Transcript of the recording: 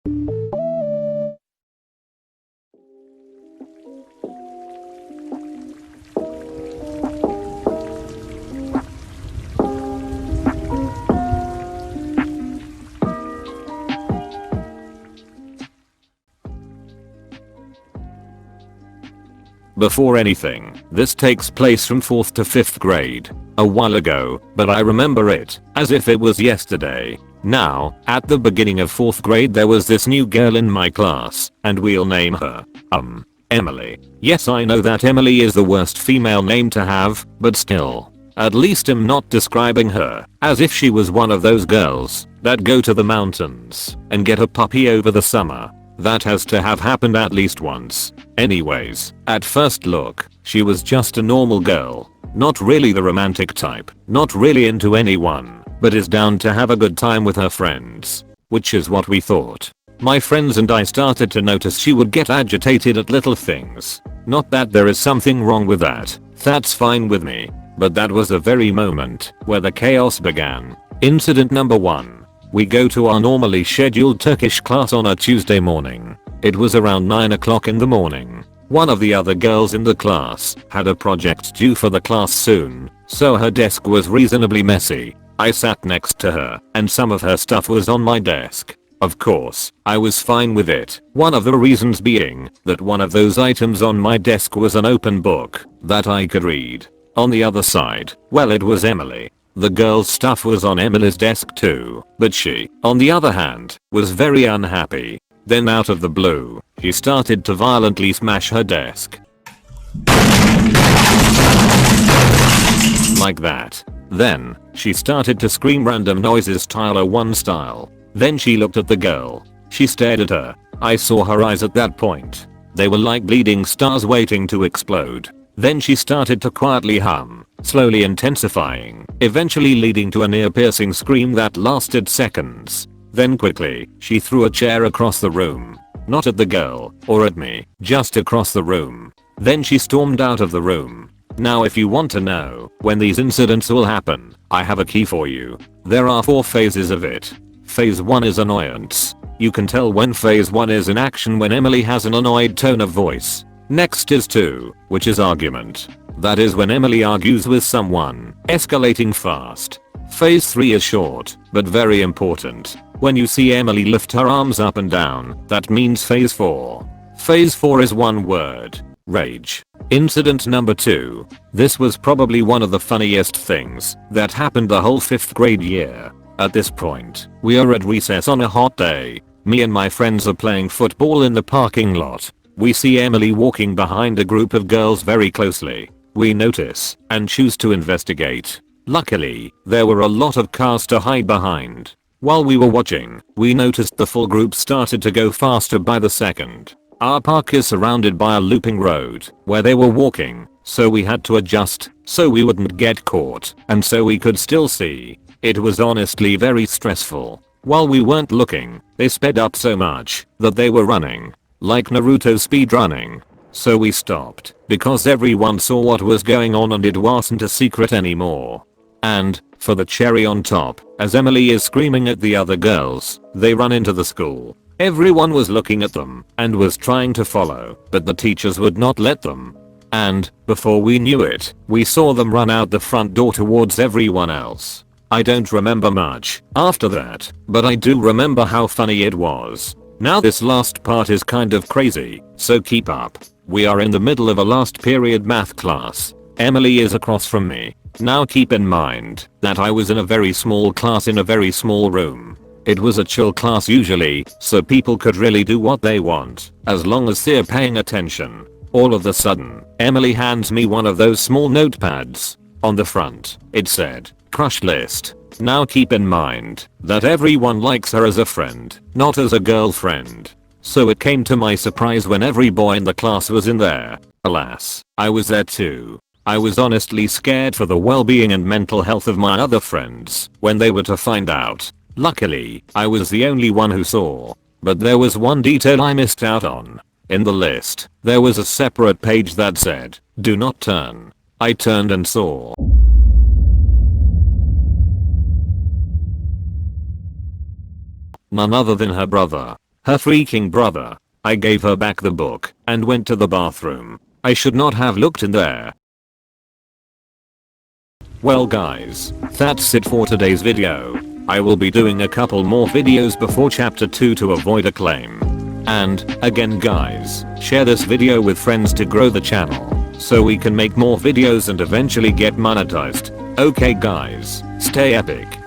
Before anything, this takes place from 4th to 5th grade, a while ago, but I remember it as if it was yesterday. Now, at the beginning of 4th grade there was this new girl in my class, and we'll name her, Emily. Yes, I know that Emily is the worst female name to have, but still. At least I'm not describing her as if she was one of those girls that go to the mountains and get a puppy over the summer. That has to have happened at least once. Anyways, at first look, she was just a normal girl. Not really the romantic type, not really into anyone, but is down to have a good time with her friends. Which is what we thought. My friends and I started to notice she would get agitated at little things. Not that there is something wrong with that. That's fine with me. But that was the very moment where the chaos began. Incident number 1. We go to our normally scheduled Turkish class on a Tuesday morning. It was around 9 o'clock in the morning. One of the other girls in the class had a project due for the class soon, so her desk was reasonably messy. I sat next to her, and some of her stuff was on my desk. Of course, I was fine with it. One of the reasons being that one of those items on my desk was an open book that I could read. On the other side, well, it was Emily. The girl's stuff was on Emily's desk too, but she, on the other hand, was very unhappy. Then out of the blue, she started to violently smash her desk. Like that. Then, she started to scream random noises Tyler 1 style. Then she looked at the girl. She stared at her. I saw her eyes at that point. They were like bleeding stars waiting to explode. Then she started to quietly hum, slowly intensifying, eventually leading to an ear-piercing scream that lasted seconds. Then quickly, she threw a chair across the room. Not at the girl, or at me, just across the room. Then she stormed out of the room. Now if you want to know when these incidents will happen, I have a key for you. There are 4 phases of it. Phase 1 is annoyance. You can tell when phase 1 is in action when Emily has an annoyed tone of voice. Next is 2, which is argument. That is when Emily argues with someone, escalating fast. Phase 3 is short, but very important. When you see Emily lift her arms up and down, that means phase 4. Phase 4 is one word. Rage. Incident number 2. This was probably one of the funniest things that happened the whole 5th grade year. At this point, we are at recess on a hot day. Me and my friends are playing football in the parking lot. We see Emily walking behind a group of girls very closely. We notice and choose to investigate. Luckily, there were a lot of cars to hide behind. While we were watching, we noticed the full group started to go faster by the second. Our park is surrounded by a looping road where they were walking, so we had to adjust so we wouldn't get caught and so we could still see. It was honestly very stressful. While we weren't looking, they sped up so much that they were running. Like Naruto speedrunning. So we stopped, because everyone saw what was going on and it wasn't a secret anymore. And, for the cherry on top, as Emily is screaming at the other girls, they run into the school. Everyone was looking at them, and was trying to follow, but the teachers would not let them. And, before we knew it, we saw them run out the front door towards everyone else. I don't remember much after that, but I do remember how funny it was. Now this last part is kind of crazy, so keep up. We are in the middle of a last period math class. Emily is across from me. Now keep in mind that I was in a very small class in a very small room. It was a chill class usually, so people could really do what they want, as long as they're paying attention. All of a sudden, Emily hands me one of those small notepads. On the front, it said, crush list. Now keep in mind that everyone likes her as a friend, not as a girlfriend. So it came to my surprise when every boy in the class was in there. Alas, I was there too. I was honestly scared for the well-being and mental health of my other friends when they were to find out. Luckily, I was the only one who saw. But there was one detail I missed out on. In the list, there was a separate page that said, do not turn. I turned and saw none other than her brother. Her freaking brother. I gave her back the book and went to the bathroom. I should not have looked in there. Well guys, that's it for today's video. I will be doing a couple more videos before chapter 2 to avoid a claim. And, again guys, share this video with friends to grow the channel, so we can make more videos and eventually get monetized. Okay guys, stay epic.